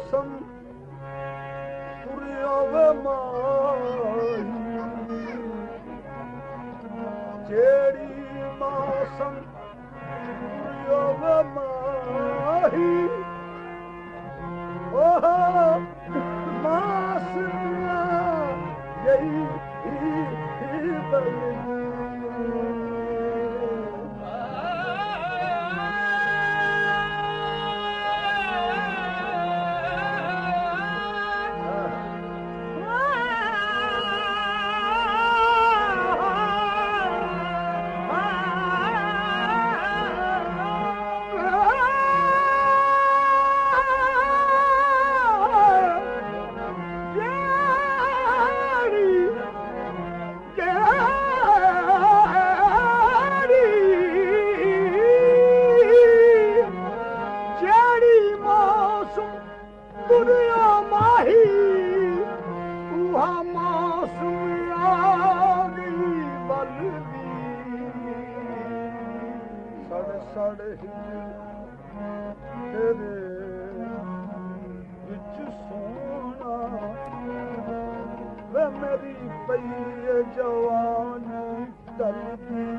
मौसम पुरियो माही जेड़ी मौसम पुरियो माही ओह मासना यही बलगी मेरी पई जवानी टलदी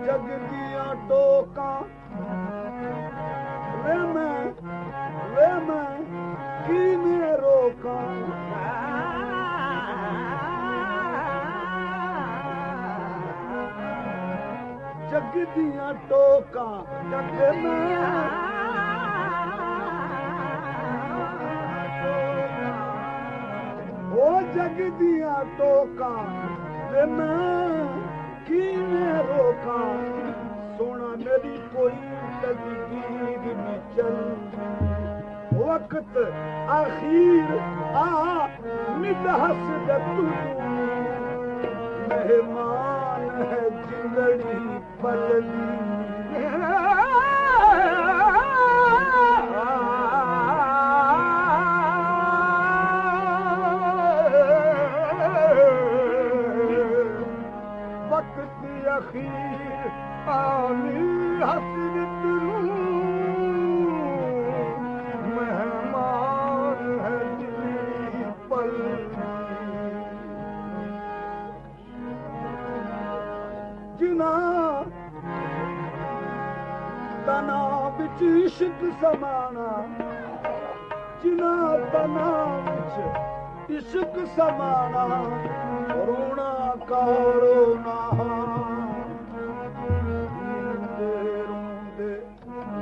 जग दियां टोका वे मैं किने रोका जग दियां टोका वे मैं ओ जग दियां टोका वे मैं किने रोका सोना मेरी कोई तकदीर में चल वक्त आखिर मिदहस तू मेहमान है जिंदड़ी पलली अखीर आनी हसरत मेहमान है दिली पल जिना तना बिच इश्क समाना जिना तना बिच इश्क समाना रोना कारो ना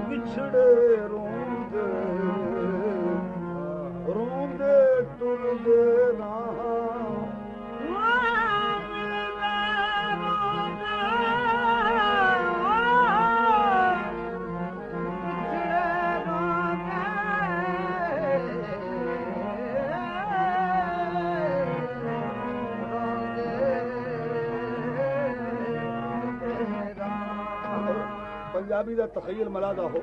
बिछड़े रोंदे रोंदे टुरदे रहा पंजाबी का तखय्युल मलादा हो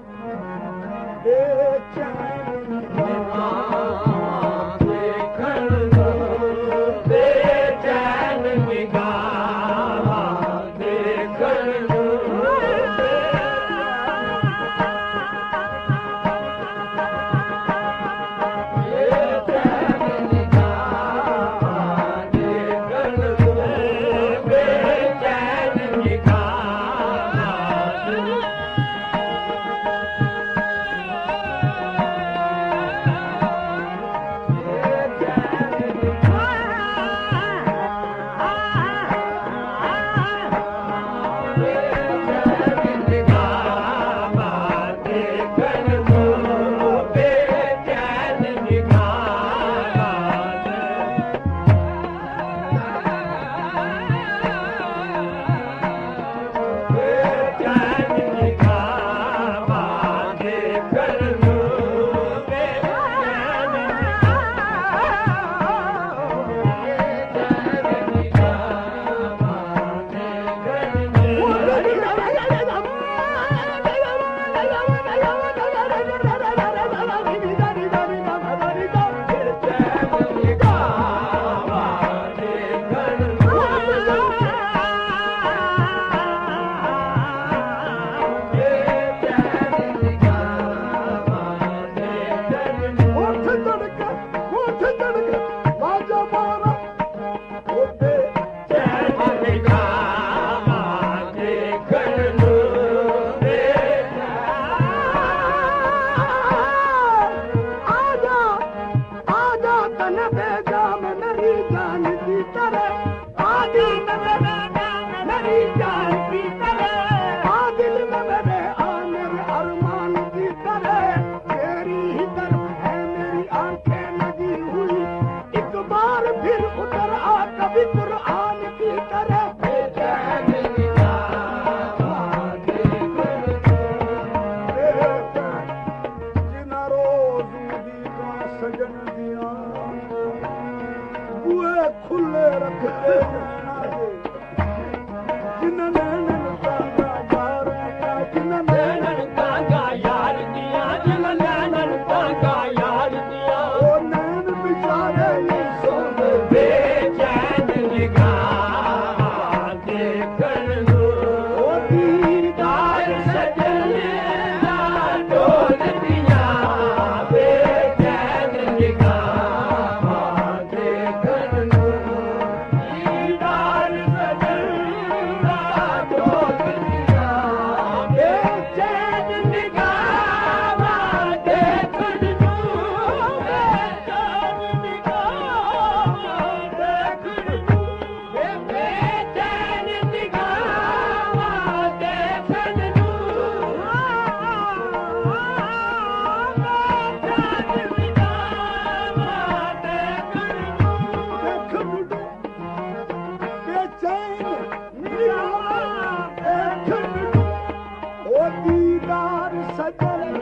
सजन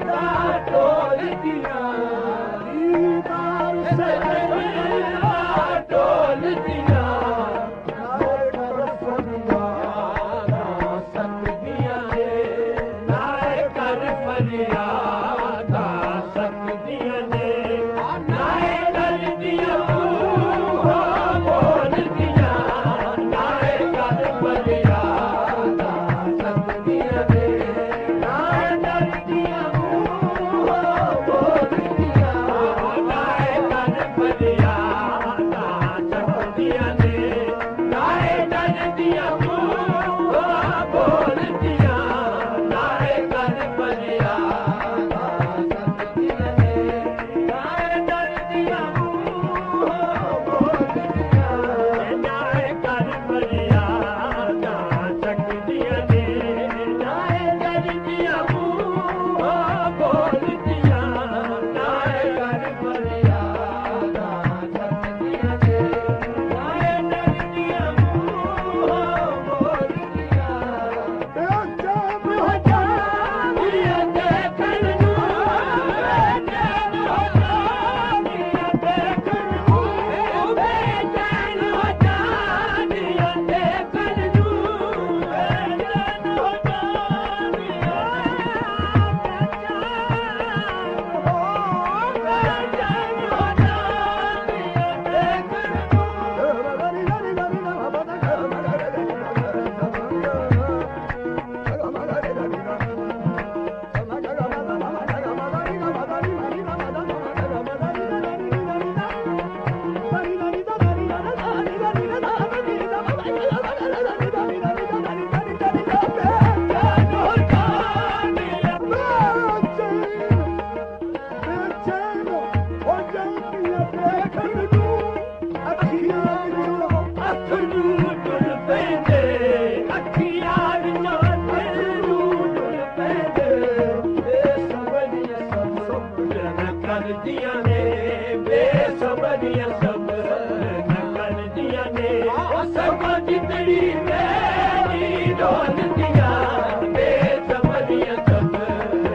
दा ढोलदियां दीदार सजन दा ढोलदियां नाए कर फरियादा सकदियां ने नाए कर फरियादा सकदियां ने नाए डरदियां बोलदियां नाए कर फरियादा सकदियां ने नाए डरदियां बोलदियां नाए कर फरियादा सकदियां ने नाए डरदियां बोलदियां नाए कर फरियादा सकदियां ने नाए डरदियां बोलदियां नाए कर फरियादा सकदियां ने नाए डरदियां बोलदियां नाए कर फरियादा सकदियां ने नाए डरदियां करदियां ने बेसबरियां सब करदियां ने सब जितनी मेरी डोलदियां बेसबरियां सब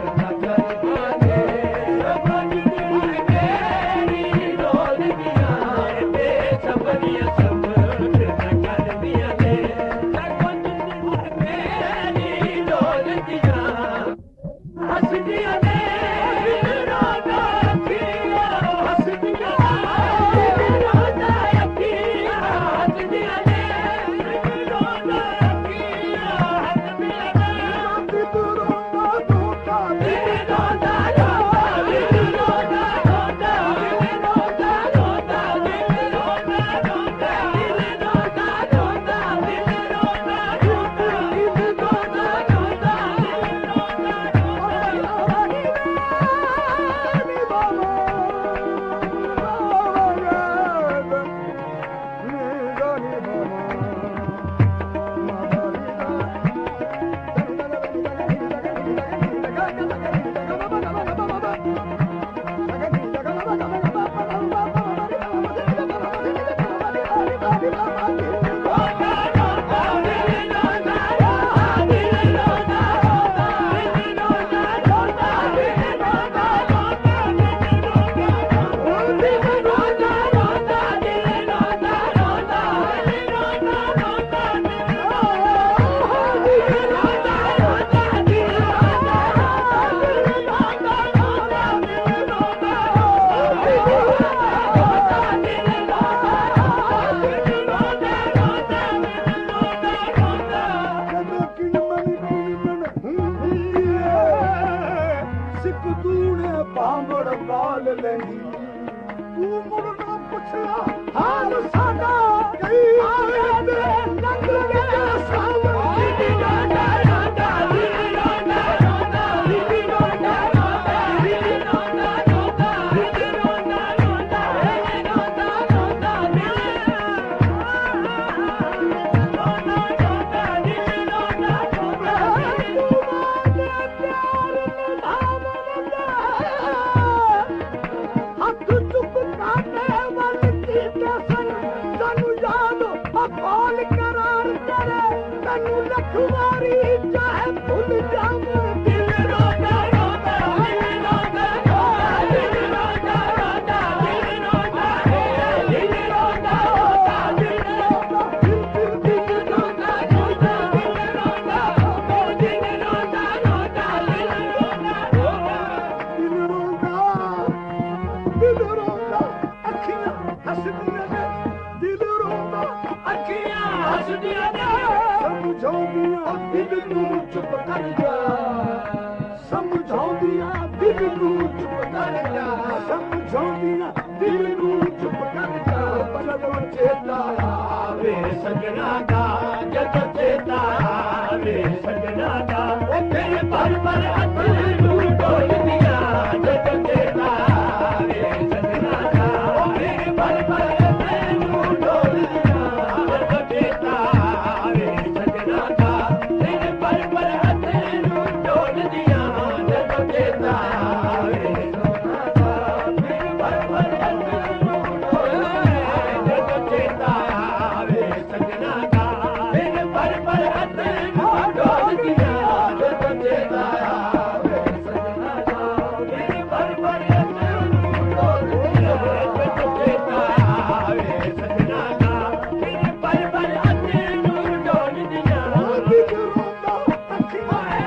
करदियां ने सब जितनी मेरी डोलदियां बेसबरियां सब करदियां ने सब जितनी मेरी डोलदियां हंसदियां ने ਤੂੰ ਮੁੜਨਾ ਪੁੱਛਿਆ ਹਾਲ ਸਾਡਾ ਕਈ ਆਏ ਦੇ ਨੰਗ ਗਿਆ ਸਭ ਦਿੱਲੀ ਰੋਂਦਾ ਰੋਂਦਾ ਦਿੱਲੀ ਰੋਂਦਾ ਰੋਂਦਾ ਦਿੱਲੀ ਰੋਂਦਾ ਰੋਂਦਾ ਦਿੱਲੀ ਰੋਂਦਾ ਰੋਂਦਾ ਦਿੱਲੀ ਰੋਂਦਾ ਰੋਂਦਾ ਦਿੱਲੀ ਰੋਂਦਾ ਰੋਂਦਾ ਦਿੱਲੀ ਰੋਂਦਾ ਰੋਂਦਾ ਦਿੱਲੀ ਰੋਂਦਾ ਰੋਂਦਾ ਹੱਥ ਚੁੱਕ ਕਾਟੇ ਵੱਲ ਕੀ ਕਸਰ ਚੁੱਪ ਕਰ ਜਾ ਸਮਝਾਉਂਦੀਆਂ ਦਿਲ ਨੂੰ ਚੁੱਪ ਕਰ ਜਾ ਸਮਝਾਉਂਦੀਆਂ ਦਿਲ ਨੂੰ ਚੁੱਪ ਕਰ ਜਾ ਜਦੋਂ ਚੇਤਾ ਆਵੇ ਸਜਣਾ ਦਾ ਜਦੋਂ ਚੇਤਾ ਆਵੇ ਸਜਣਾ ਦਾ ਉਹ ਤੇਰੇ ਪਰ ਹੱਥ ਨੂੰ ਡੋਲਦੀਆਂ ਜਦੋਂ ਚੇਤਾ ਆਵੇ ਸਜਣਾ ਦਾ ਉਹ ਤੇਰੇ ਪਰ ਹੱਥ ਨੂੰ ਡੋਲਦੀਆਂ ਜਦੋਂ ਚੇਤਾ ਆਵੇ ਸਜਣਾ ਦਾ ਤੇਰੇ ਪਰ ਹੱਥ ਨੂੰ ਡੋਲਦੀਆਂ ਜਦੋਂ ਚੇਤਾ ਆਵੇ ਸਜਣਾ ਦਾ ਤੇਰੇ ਪਰ ਹੱਥ ਨੂੰ ਡੋਲਦੀਆਂ ਜਦੋਂ ਚੇਤਾ ਆਵੇ ਸਜਣਾ ਦਾ ਤੇਰੇ ਪਰ ਹੱਥ ਨੂੰ ਡੋਲਦੀਆਂ ਜਦੋਂ ਚੇਤਾ ਆਵੇ ਸਜਣਾ ਦਾ ਤੇਰੇ ਪਰ ਹੱਥ ਨੂੰ ਡੋਲਦੀਆਂ ਜਦੋਂ ਚੇਤਾ ਆਵੇ ਸਜਣਾ ਦਾ ਤੇਰੇ ਪਰ ਹੱਥ ਨੂੰ ਡੋਲਦੀਆਂ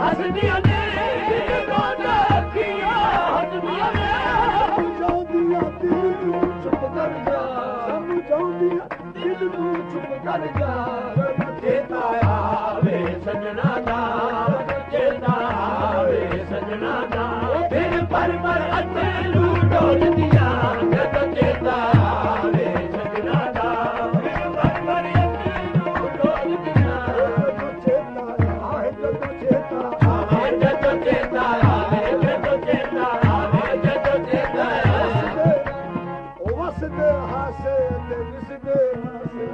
ਹੱਸਦੀਆਂ ਨੇ ਰੋਂਦਾ ਅੱਖੀਆਂ ਹੱਸਦੀਆਂ ਨੇ ਸਮਝਾਉਂਦੀਆਂ ਦਿਲ ਨੂੰ ਚੁੱਪ ਕਰ ਜਾ ਸਮਝਾਉਂਦੀਆਂ ਦਿਲ ਨੂੰ ਚੁੱਪ ਕਰ ਜਾ ਚੇਤਾ ਆਵੇ ਸਜਣਾ ਦਾ ਚੇਤਾ ਆਵੇ ਸਜਣਾ ਦਾ ਫਿਰ ਪਰ ਹੱਥ ਨੂੰ ਡੋਲਦੀਆਂ ਜਦੋਂ ਚੇਤਾ ਆਵੇ ਸਜਣਾ ਦਾ ਫਿਰ ਪਰ ਹੱਥ ਨੂੰ ਡੋਲਦੀਆਂ ਜਦੋਂ ਚੇਤਾ ਆਵੇ ਜਦੋਂ ਚੇਤਾ ਆਵੇ ਜਦੋਂ ਚੇਤਾ ਆਵੇ ਜਦੋਂ ਚੇਤਾ ਆਵੇ ਜਦੋਂ ਚੇਤਾ ਆਵੇ ਵਸਦੇ ਹਾਸੇ ਤੇ ਵਿਸਦੇ ਨਾਸੇ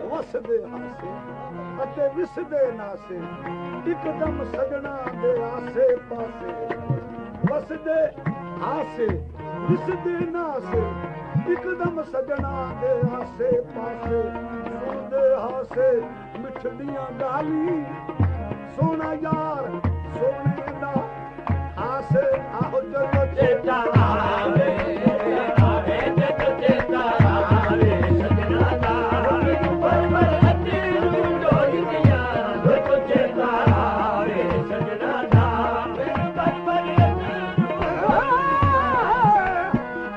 ਵਸਦੇ ਹਾਸੇ ਅਤੇ ਵਿਸਦੇ ਨਾਸੇ ਇੱਕਦਮ ਸਜਣਾ ਦੇ ਆਸੇ ਪਾਸੇ ਵਸਦੇ ਹਾਸੇ ਵਿਸਦੇ ਨਾਸੇ ਇੱਕਦਮ ਸਜਣਾ ਦੇ ਆਸੇ ਪਾਸੇ ਸੁਣਦੇ ਹਾਸੇ ਮਿੱਠੜੀਆਂ ਗਾਲੀ ਸੋਹਣਾ ਯਾਰ ਸੋਹਣੇ ਦਾ ਹਾਸੇ ਆਹੋ ਜਦੋਂ ਚੇਤਾ ਆਵੇ ਜਦੋਂ ਚੇਤਾ ਆਵੇ ਸਜਣਾ ਦਾ ਪਰ ਹੱਥ ਨੂੰ ਡੋਲਦੀਆਂ ਜਦੋਂ ਚੇਤਾ ਆਵੇ ਸਜਣਾ ਦਾ ਪਰ ਹੱਥ ਨੂੰ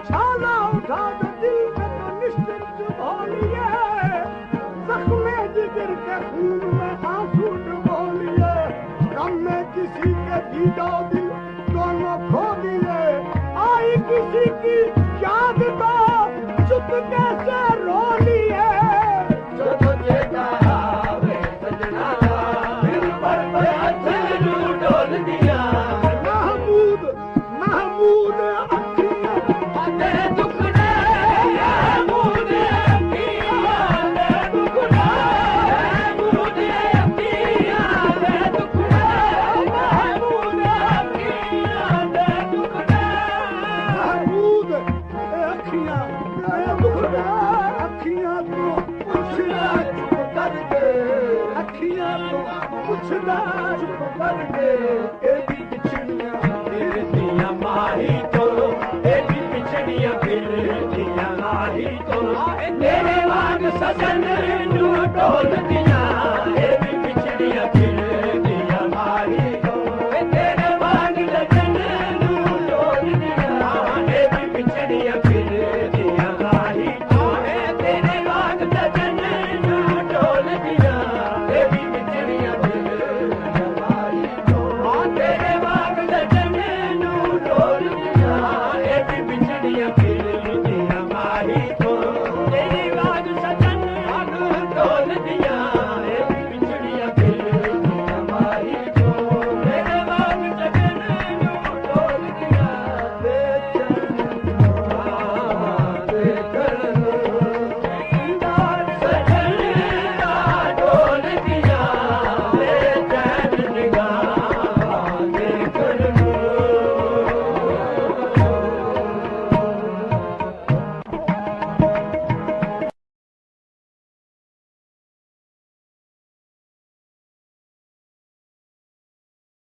ਛਾਲਾ ਉਠਾ ਦੇ ਦਿਲ में तो निश्चिंत भोलिए जख्मे जिगर के खून में आंसू डुबो लिए गम में किसी के दीदा दिल दोनों खो दिए आई किसी की याद तो चुप कैसे रो लिए ਜਦੋਂ ਚੇਤਾ ਆਵੇ ਸਜਣਾ ਫਿਰ ਪਰ ਹੱਥ ਨੂੰ ਡੋਲਦੀਆਂ महमूद ਅੱਖੀਆਂ ਤੇਰੇ ਦੁੱਖ ਨੇ महमूद ਅੱਖੀਆਂ ਤੇਰੇ ਦੁੱਖ ਨੇ महमूद ਅੱਖੀਆਂ ਤੇਰੇ ਦੁੱਖ ਨੇ महमूद ਅੱਖੀਆਂ ਤੇਰੇ ਦੁੱਖ ਨੇ महमूद ਅੱਖੀਆਂ ਤੇਰੇ ਦੁੱਖ ਨੇ ਅੱਖੀਆਂ ਤੋਂ ਪੁੱਛਦਾ ਚੁੱਪ ਕਰਕੇ ਅੱਖੀਆਂ ਤੋਂ ਪੁੱਛਦਾ ਚੁੱਪ ਕਰਕੇ ਇਹ ਵੀ ਵਿਛੜੀਆਂ ਫਿਰਦੀਆਂ ਮਾਹੀ ਤੋਂ ਇਹ ਵੀ ਵਿਛੜੀਆਂ ਫਿਰਦੀਆਂ ਮਾਹੀ ਤੋਂ ਤੇਰੇ ਵਾਂਗ ਸਜਣ ਨੂੰ ਢੋਲਦੀ